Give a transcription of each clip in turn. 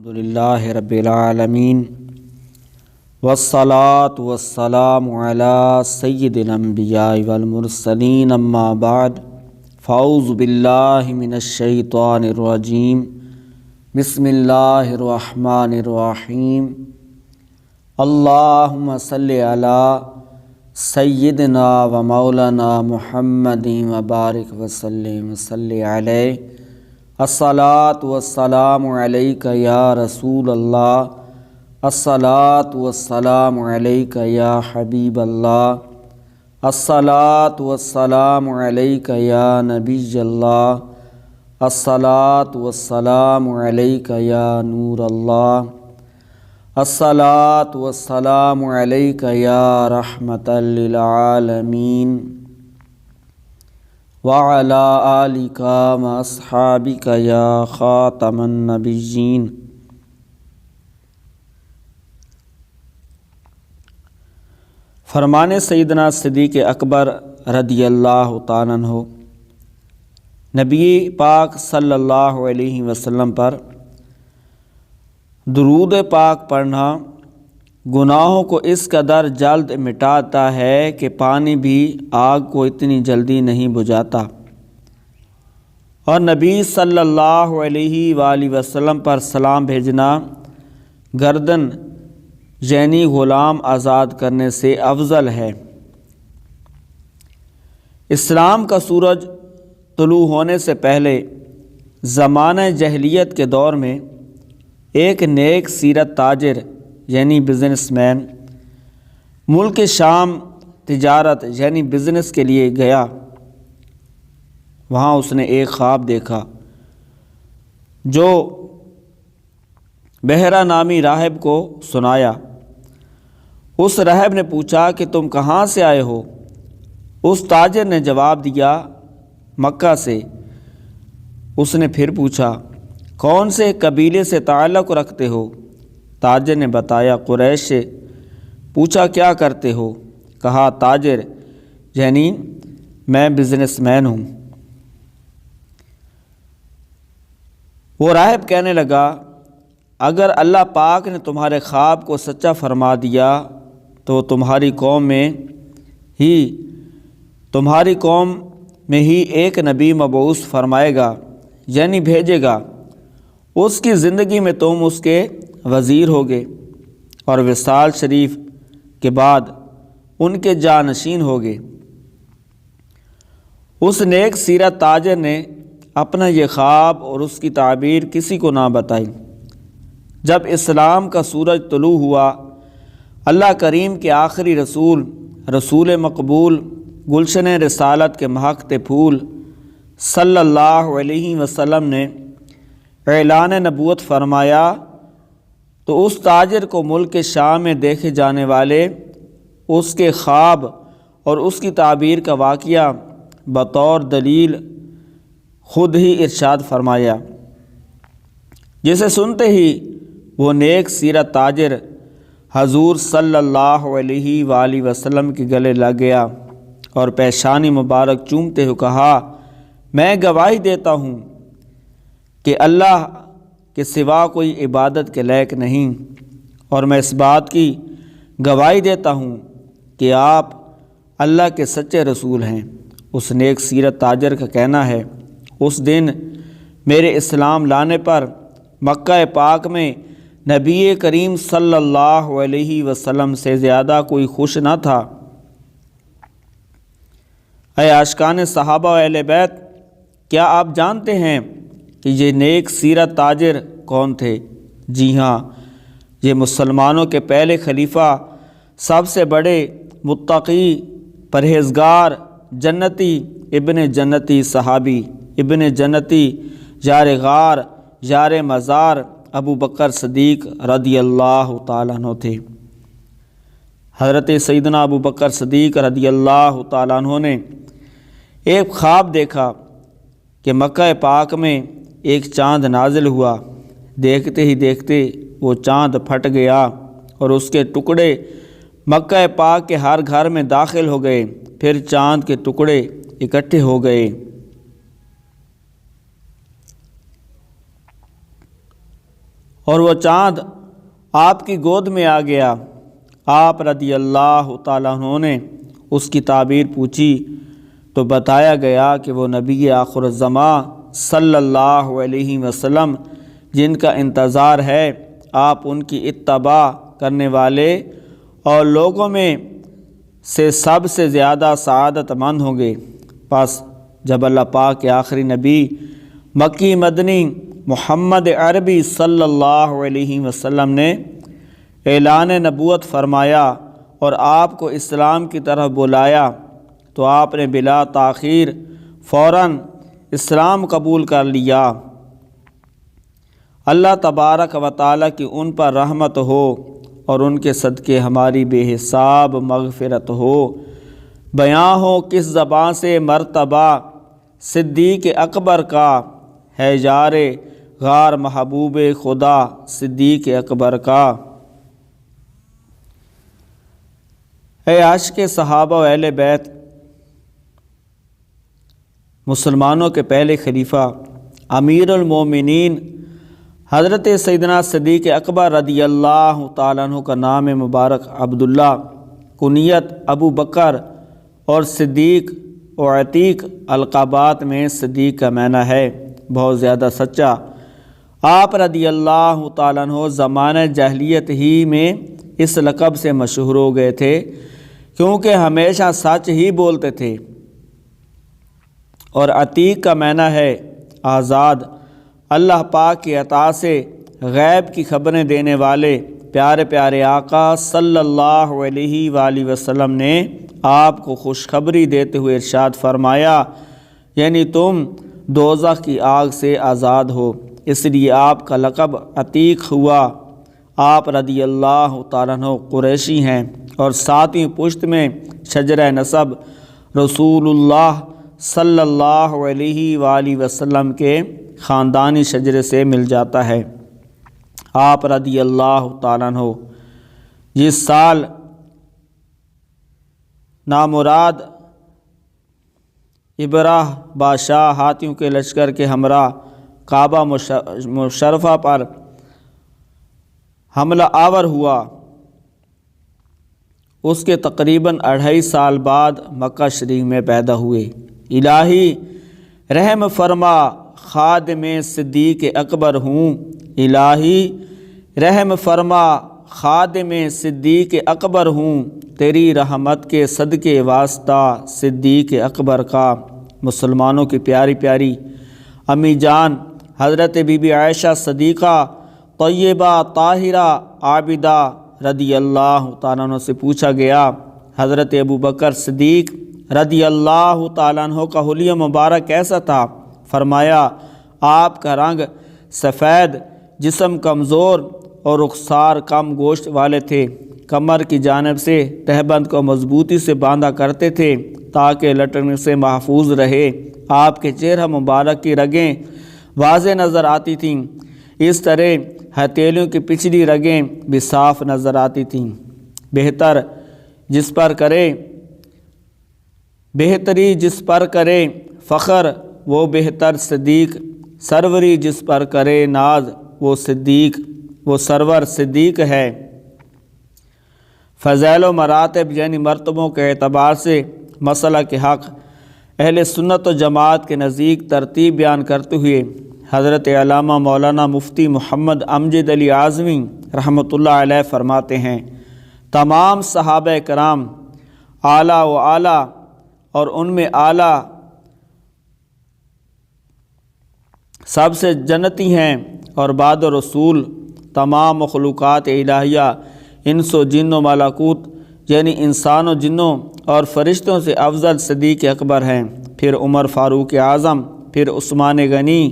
الحمدللہ رب العالمین والصلاة والسلام علی سید الانبیاء والمرسلین اما بعد فاعوذ باللہ من الشیطان الرجیم بسم اللہ الرحمن الرحیم اللہم صلی علی سیدنا و مولانا محمد وبارک وسلم وصلی علیہ الصلاۃ والسلام علیک یا رسول اللہ الصلاۃ والسلام علیک یا حبیب اللہ الصلاۃ والسلام علیک یا نبی اللہ الصلاۃ والسلام علیک یا نور اللہ الصلاۃ والسلام علیک یا رحمۃ للعالمین وعلى آلك واصحابك یا خاتم النبیین۔ فرمان سیدنا صدیق اکبر رضی اللہ تعالیٰ عنہ، نبی پاک صلی اللہ علیہ وسلم پر درود پاک پڑھنا گناہوں کو اس قدر جلد مٹاتا ہے کہ پانی بھی آگ کو اتنی جلدی نہیں بجھاتا، اور نبی صلی اللہ علیہ وآلہ وسلم پر سلام بھیجنا گردن یعنی غلام آزاد کرنے سے افضل ہے۔ اسلام کا سورج طلوع ہونے سے پہلے زمانہ جاہلیت کے دور میں ایک نیک سیرت تاجر یعنی بزنس مین ملک شام تجارت یعنی بزنس کے لیے گیا۔ وہاں اس نے ایک خواب دیکھا جو بحرہ نامی راہب کو سنایا۔ اس راہب نے پوچھا کہ تم کہاں سے آئے ہو؟ اس تاجر نے جواب دیا، مکہ سے۔ اس نے پھر پوچھا، کون سے قبیلے سے تعلق رکھتے ہو؟ تاجر نے بتایا، قریش سے۔ پوچھا، کیا کرتے ہو؟ کہا، تاجر یعنی میں بزنس مین ہوں۔ وہ راہب کہنے لگا، اگر اللہ پاک نے تمہارے خواب کو سچا فرما دیا تو تمہاری قوم میں ہی ایک نبی مبعوث فرمائے گا یعنی بھیجے گا۔ اس کی زندگی میں تم اس کے وزیر ہوگے اور وصال شریف کے بعد ان کے جانشین ہوگے۔ اس نیک سیرت تاجر نے اپنا یہ خواب اور اس کی تعبیر کسی کو نہ بتائی۔ جب اسلام کا سورج طلوع ہوا، اللہ کریم کے آخری رسول مقبول گلشن رسالت کے مہکتے پھول صلی اللہ علیہ وسلم نے اعلان نبوت فرمایا تو اس تاجر کو ملک شام میں دیکھے جانے والے اس کے خواب اور اس کی تعبیر کا واقعہ بطور دلیل خود ہی ارشاد فرمایا، جسے سنتے ہی وہ نیک سیرت تاجر حضور صلی اللہ علیہ وآلہ وسلم کے گلے لگ گیا اور پیشانی مبارک چومتے ہوئے کہا، میں گواہی دیتا ہوں کہ اللہ کے سوا کوئی عبادت کے لائق نہیں، اور میں اس بات کی گواہی دیتا ہوں کہ آپ اللہ کے سچے رسول ہیں۔ اس نیک سیرت تاجر کا کہنا ہے، اس دن میرے اسلام لانے پر مکہ پاک میں نبی کریم صلی اللہ علیہ وسلم سے زیادہ کوئی خوش نہ تھا۔ اے عاشقان صحابہ و اہل بیت، کیا آپ جانتے ہیں کہ یہ نیک سیرت تاجر کون تھے؟ جی ہاں، یہ مسلمانوں کے پہلے خلیفہ، سب سے بڑے متقی، پرہیزگار، جنتی، ابن جنتی صحابی، ابن جنتی، یار غار، یار مزار، ابو بکر صدیق رضی اللہ تعالیٰ عنہ تھے۔ حضرت سیدنا ابو بکر صدیق رضی اللہ تعالیٰ عنہ نے ایک خواب دیکھا کہ مکہ پاک میں ایک چاند نازل ہوا۔ دیکھتے ہی دیکھتے وہ چاند پھٹ گیا اور اس کے ٹکڑے مکہ پاک کے ہر گھر میں داخل ہو گئے۔ پھر چاند کے ٹکڑے اکٹھے ہو گئے۔ اور وہ چاند آپ کی گود میں آ گیا۔ آپ رضی اللہ تعالیٰ عنہ نے اس کی تعبیر پوچھی تو بتایا گیا کہ وہ نبی آخر الزماں صلی اللہ علیہ وسلم جن کا انتظار ہے، آپ ان کی اتباع کرنے والے اور لوگوں میں سے سب سے زیادہ سعادت مند ہوں گے۔ پس جب اللہ پاک کے آخری نبی مکی مدنی محمد عربی صلی اللہ علیہ وسلم نے اعلان نبوت فرمایا اور آپ کو اسلام کی طرف بلایا تو آپ نے بلا تاخیر فوراً اسلام قبول کر لیا۔ اللہ تبارک و تعالیٰ کی ان پر رحمت ہو اور ان کے صدقے ہماری بے حساب مغفرت ہو۔ بیاں ہو کس زبان سے مرتبہ صدیق اکبر کا، ہے یار غار محبوب خدا صدیق اکبر کا۔ اے عاشق صحابہ و اہل بیت، مسلمانوں کے پہلے خلیفہ امیر المومنین حضرت سیدنا صدیق اکبر رضی اللہ تعالیٰ عنہ کا نام مبارک عبداللہ، کنیت ابو بکر اور صدیق و عتیق، القابات میں صدیق کا معنی ہے بہت زیادہ سچا۔ آپ رضی اللہ تعالیٰ عنہ زمانہ جاہلیت ہی میں اس لقب سے مشہور ہو گئے تھے کیونکہ ہمیشہ سچ ہی بولتے تھے۔ اور عتیق کا معنی ہے آزاد۔ اللہ پاک کی عطا سے غیب کی خبریں دینے والے پیارے پیارے آقا صلی اللہ علیہ وآلہ وسلم نے آپ کو خوشخبری دیتے ہوئے ارشاد فرمایا، یعنی تم دوزخ کی آگ سے آزاد ہو، اس لیے آپ کا لقب عتیق ہوا۔ آپ رضی اللہ تعالیٰ عنہ قریشی ہیں اور ساتویں پشت میں شجرہ نسب رسول اللہ صلی اللہ علیہ وآلہ وسلم کے خاندانی شجرے سے مل جاتا ہے۔ آپ رضی اللہ تعالیٰ عنہ جس سال نامراد ابراہ بادشاہ ہاتھیوں کے لشکر کے ہمراہ کعبہ مشرفہ پر حملہ آور ہوا، اس کے تقریباً 2.5 سال بعد مکہ شریف میں پیدا ہوئے۔ الہی رحم فرما خادم صدیق اکبر ہوں، الہی رحم فرما خادم صدیق اکبر ہوں، تیری رحمت کے صدقے واسطہ صدیق اکبر کا۔ مسلمانوں کی پیاری پیاری امی جان حضرت بی بی عائشہ صدیقہ طیبہ طاہرہ عابدہ رضی اللہ تعالیٰ عنہ سے پوچھا گیا، حضرت ابو بکر صدیق رضی اللہ تعالیٰ عنہ کا حلیہ مبارک کیسا تھا؟ فرمایا، آپ کا رنگ سفید، جسم کمزور اور رخسار کم گوشت والے تھے، کمر کی جانب سے تہبند کو مضبوطی سے باندھا کرتے تھے تاکہ لٹکنے سے محفوظ رہے۔ آپ کے چہرہ مبارک کی رگیں واضح نظر آتی تھیں، اس طرح ہتھیلیوں کی پچھلی رگیں بھی صاف نظر آتی تھیں۔ بہتری جس پر کرے فخر وہ بہتر صدیق، سروری جس پر کرے ناز وہ سرور صدیق ہے۔ فضائل و مراتب یعنی مرتبوں کے اعتبار سے مسئلہ کے حق اہل سنت و جماعت کے نزدیک ترتیب بیان کرتے ہوئے حضرت علامہ مولانا مفتی محمد امجد علی اعظمی رحمۃ اللہ علیہ فرماتے ہیں، تمام صحابہ کرام اعلیٰ و اعلیٰ اور ان میں اعلیٰ سب سے جنتی ہیں، اور بعد رسول تمام مخلوقات الہیہ انس و جن و ملکوت یعنی انسان و جنوں اور فرشتوں سے افضل صدیق اکبر ہیں، پھر عمر فاروق اعظم، پھر عثمان غنی،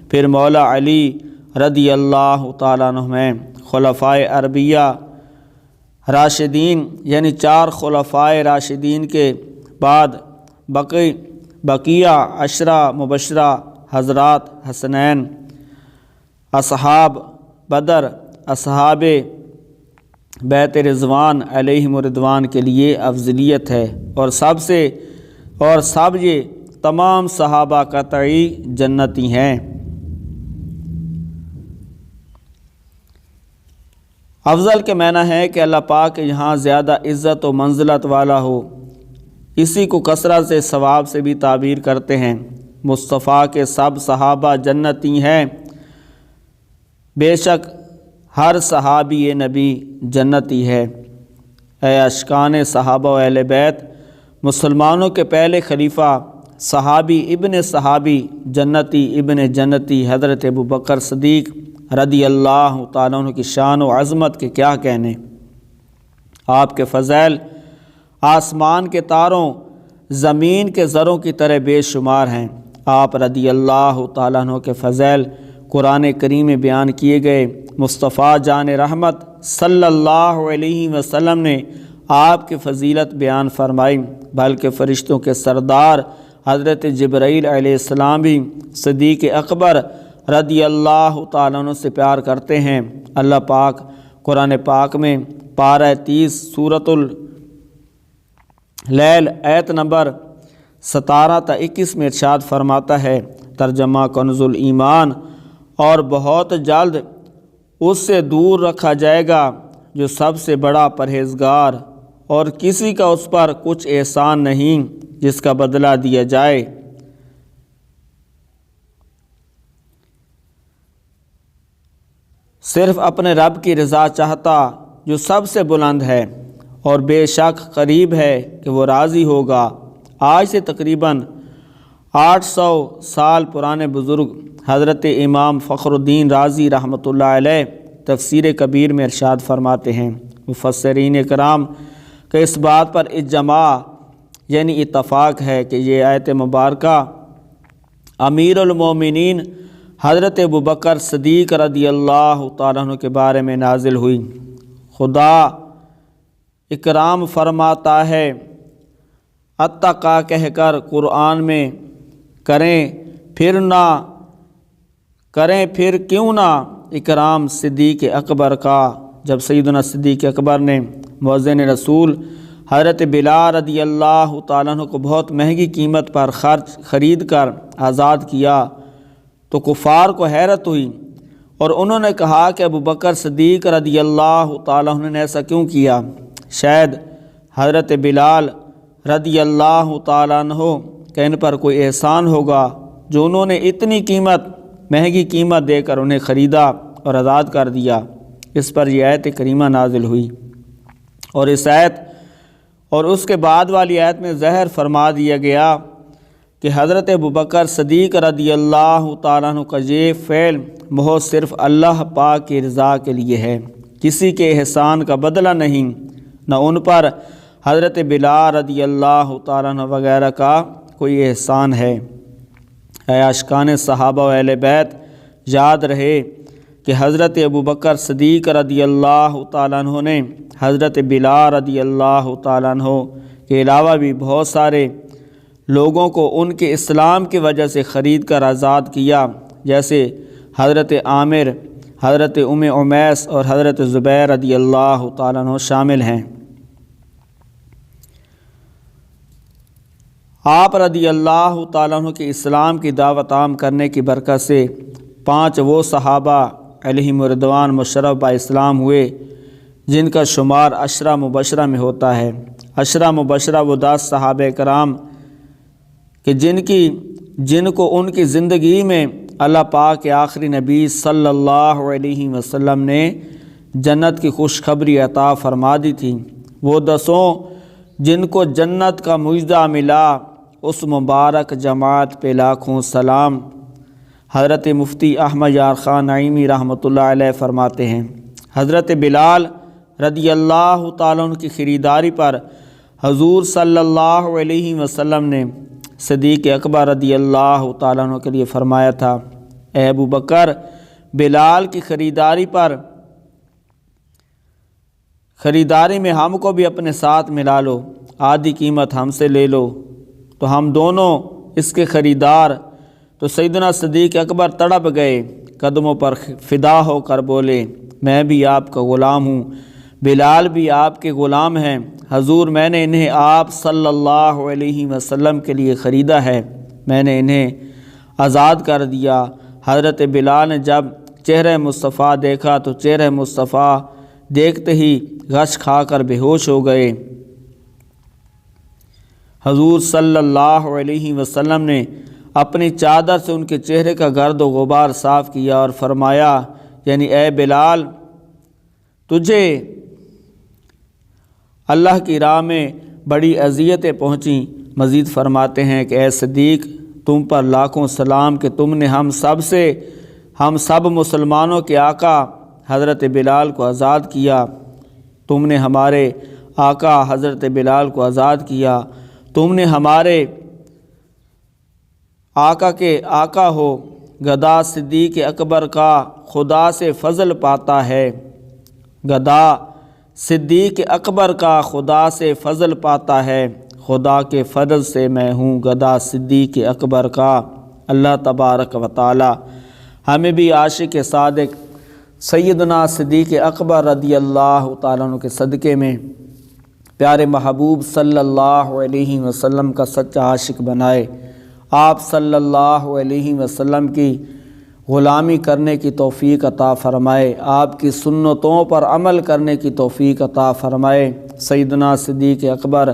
پھر مولا علی رضی اللہ تعالیٰ عنہ ہیں۔ خلفائے اربعہ راشدین یعنی 4 خلفائے راشدین کے بعد بقیہ 10 مبشرہ حضرات حسنین، اصحاب بدر، اصحاب بیت رضوان علیہم رضوان کے لیے افضلیت ہے، اور سب یہ تمام صحابہ قطعی جنتی ہیں۔ افضل کے معنی ہے کہ اللہ پاک یہاں زیادہ عزت و منزلت والا ہو، اسی کو کثرت سے ثواب سے بھی تعبیر کرتے ہیں۔ مصطفیٰ کے سب صحابہ جنتی ہیں، بے شک ہر صحابی نبی جنتی ہے۔ اے اشکان صحابہ و اہل بیت، مسلمانوں کے پہلے خلیفہ صحابی ابن صحابی جنتی ابن جنتی حضرت ابوبکر صدیق رضی اللہ تعالیٰ عنہ کی شان و عظمت کے کیا کہنے۔ آپ کے فضائل آسمان کے تاروں، زمین کے ذروں کی طرح بے شمار ہیں۔ آپ رضی اللہ تعالیٰ عنہ کے فضائل قرآن کریم میں بیان کیے گئے۔ مصطفیٰ جان رحمت صلی اللہ علیہ وسلم نے آپ کی فضیلت بیان فرمائی، بلکہ فرشتوں کے سردار حضرت جبرائیل علیہ السلام بھی صدیق اکبر رضی اللہ تعالیٰ عنہ سے پیار کرتے ہیں۔ اللہ پاک قرآن پاک میں پارہ 30 سورۃ اللیل آیت نمبر 17 تا 21 میں ارشاد فرماتا ہے، ترجمہ کنز الایمان، اور بہت جلد اس سے دور رکھا جائے گا جو سب سے بڑا پرہیزگار، اور کسی کا اس پر کچھ احسان نہیں جس کا بدلہ دیا جائے۔ صرف اپنے رب کی رضا چاہتا جو سب سے بلند ہے، اور بے شک قریب ہے کہ وہ راضی ہوگا۔ آج سے تقریباً 800 سال پرانے بزرگ حضرت امام فخر الدین رازی رحمۃ اللہ علیہ تفسیر کبیر میں ارشاد فرماتے ہیں، مفسرین کرام کہ اس بات پر اجماع یعنی اتفاق ہے کہ یہ آیت مبارکہ امیر المومنین حضرت ابوبکر صدیق رضی اللہ تعالیٰ عنہ کے بارے میں نازل ہوئی۔ خدا اکرام فرماتا ہے، اتقا کہہ کر قرآن میں کریں پھر کیوں نہ اکرام صدیق اکبر کا، جب سیدنا صدیق اکبر نے مؤذن رسول حضرت بلال رضی اللہ تعالیٰ عنہ کو بہت مہنگی قیمت پر خرید کر آزاد کیا تو کفار کو حیرت ہوئی، اور انہوں نے کہا کہ ابوبکر صدیق رضی اللہ تعالیٰ عنہ نے ایسا کیوں کیا؟ شاید حضرت بلال رضی اللہ تعالیٰ عنہ کہ ان پر کوئی احسان ہوگا جو انہوں نے اتنی مہنگی قیمت دے کر انہیں خریدا اور آزاد کر دیا۔ اس پر یہ آیت کریمہ نازل ہوئی، اور اس آیت اور اس کے بعد والی آیت میں ظاہر فرما دیا گیا کہ حضرت ابوبکر صدیق رضی اللہ تعالیٰ عنہ کا یہ فعل محض صرف اللہ پاک کی رضا کے لیے ہے، کسی کے احسان کا بدلہ نہیں، نہ ان پر حضرت بلال رضی اللہ تعالیٰ عنہ وغیرہ کا کوئی احسان ہے۔ اے عاشقان صحابہ و اہل بیت، یاد رہے کہ حضرت ابوبکر صدیق رضی اللہ تعالیٰ عنہ نے حضرت بلال رضی اللہ تعالیٰ عنہ کے علاوہ بھی بہت سارے لوگوں کو ان کے اسلام کی وجہ سے خرید کر آزاد کیا، جیسے حضرت عامر، حضرت ام عمیس اور حضرت زبیر رضی اللہ تعالیٰ عنہ شامل ہیں۔ آپ رضی اللہ تعالیٰ عنہ کے اسلام کی دعوت عام کرنے کی برکت سے 5 وہ صحابہ علیہم رضوان مشرف با اسلام ہوئے جن کا شمار عشرہ مبشرہ میں ہوتا ہے۔ عشرہ مبشرہ وہ 10 صحابہ کرام کہ جن کو ان کی زندگی میں اللہ پاک کے آخری نبی صلی اللہ علیہ وسلم نے جنت کی خوشخبری عطا فرما دی تھی۔ وہ 10 جن کو جنت کا مجدہ ملا، اس مبارک جماعت پہ لاکھوں سلام۔ حضرت مفتی احمد یار خان نعیمی رحمۃ اللہ علیہ فرماتے ہیں، حضرت بلال رضی اللہ تعالیٰ عنہ کی خریداری پر حضور صلی اللہ علیہ وسلم نے صدیق اکبر رضی اللہ تعالیٰ عنہ کے لیے فرمایا تھا، اے ابو بکر، بلال کی خریداری میں ہم کو بھی اپنے ساتھ ملا لو، آدھی قیمت ہم سے لے لو، تو ہم دونوں اس کے خریدار۔ تو سیدنا صدیق اکبر تڑپ گئے، قدموں پر فدا ہو کر بولے، میں بھی آپ کا غلام ہوں، بلال بھی آپ کے غلام ہیں، حضور میں نے انہیں آپ صلی اللہ علیہ وسلم کے لیے خریدا ہے، میں نے انہیں آزاد کر دیا۔ حضرت بلال نے جب چہرہ مصطفیٰ دیکھا تو چہرہ مصطفیٰ دیکھتے ہی غش کھا کر بے ہوش ہو گئے۔ حضور صلی اللہ علیہ وسلم نے اپنی چادر سے ان کے چہرے کا گرد و غبار صاف کیا اور فرمایا، یعنی اے بلال، تجھے اللہ کی راہ میں بڑی اذیتیں پہنچیں۔ مزید فرماتے ہیں کہ اے صدیق، تم پر لاکھوں سلام کہ تم نے ہم سب مسلمانوں کے آقا حضرت بلال کو آزاد کیا۔ تم نے ہمارے آقا حضرت بلال کو آزاد کیا۔ تم نے ہمارے آقا کے آقا ہو۔ گدا صدیق اکبر کا خدا سے فضل پاتا ہے۔ گدا صدیق اکبر کا خدا سے فضل پاتا ہے۔ خدا کے فضل سے میں ہوں گدا صدیق اکبر کا۔ اللہ تبارک و تعالی ہمیں بھی عاشق صادق سیدنا صدیق اکبر رضی اللہ تعالیٰ عنہ کے صدقے میں پیارے محبوب صلی اللہ علیہ وسلم کا سچا عاشق بنائے۔ آپ صلی اللہ علیہ وسلم کی غلامی کرنے کی توفیق عطا فرمائے، آپ کی سنتوں پر عمل کرنے کی توفیق عطا فرمائے۔ سیدنا صدیق اکبر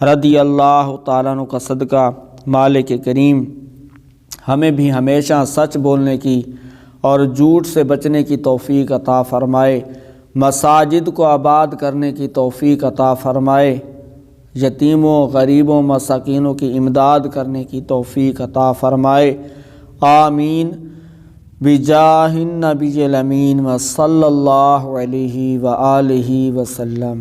رضی اللہ تعالیٰ عنہ کا صدقہ مالک کریم ہمیں بھی ہمیشہ سچ بولنے کی اور جھوٹ سے بچنے کی توفیق عطا فرمائے، مساجد کو آباد کرنے کی توفیق عطا فرمائے، یتیموں، غریبوں، مساکینوں کی امداد کرنے کی توفیق عطا فرمائے۔ آمین بجاہ النبی الامین وصلی اللہ علیہ وآلہ وسلم۔